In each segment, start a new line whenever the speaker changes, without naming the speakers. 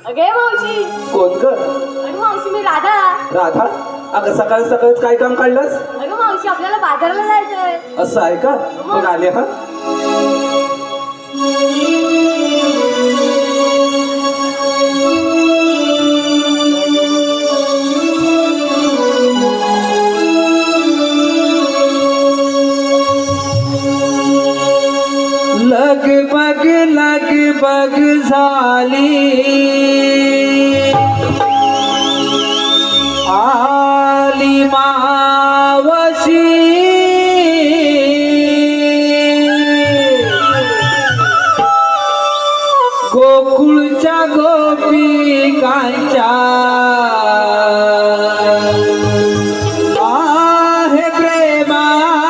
अगे मावशी.
कोण ग?
अगं मावशी मी राधा.
राधा, अगं सकाळी सकाळीच काय काम काढलंस?
अगं मावशी आपल्याला बाजाराला जायचंय.
असं आहे का? मग आले हा. लगबग झाली आली मावशी गोकुळच्या गोपिकांच्या आहे प्रेमाची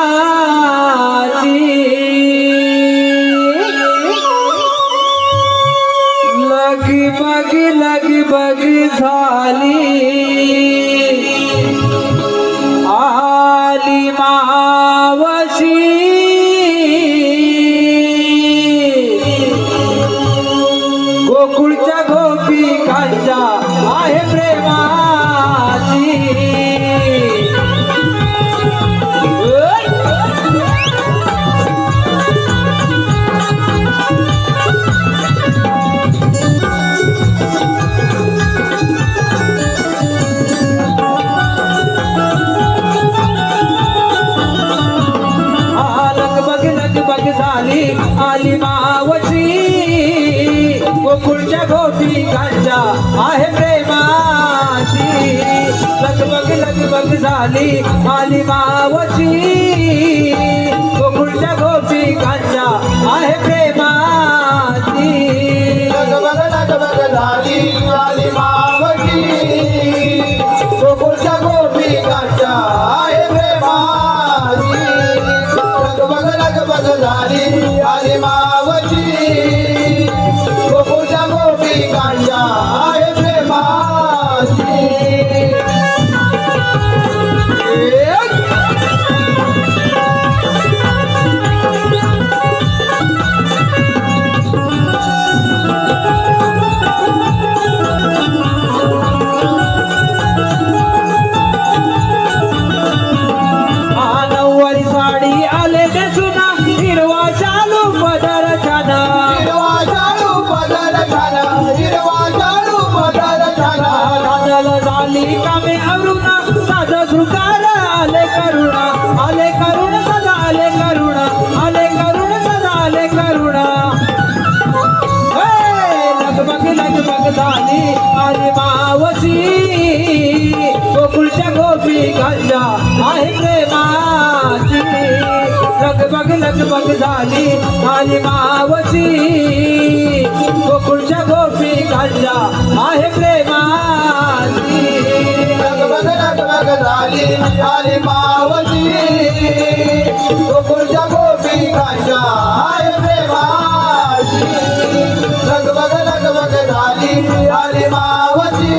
लगबग झाली आली मावशी गोकुळच्या गोपिकांच्या आहे प्रेमाची झाली आली मावशी गोकुळच्या गोपिकांच्या आहे प्रेमाची लगबग झाली आली मावशी गोकुळच्या गोपिकांच्या आहे प्रेमाची लगबग झाली आली मावशी गोकुळच्या गोपिकांच्या आहे प्रेमाची लगबग झाली आली मावशी गोकुळच्या गोपिकांच्या आहे प्रेमाची नऊवारी साडी आले ते सुना हिरवा चालू पदर छाना दादल झाली कामे अरुणा साधा सुकार आले करुणा सदा आले करुणा सदा आले करुणा लगबग झाली आली मावशी गोकुळच्या गोपिकांच्या आहे प्रेमाची लगबग झाली आली मावशी गोकुळच्या गोपिकांच्या आहे प्रेमाची लगबग झाली आली मावशी गोकुळच्या गोपिकांच्या आहे प्रेमाची लगबग झाली आली मावशी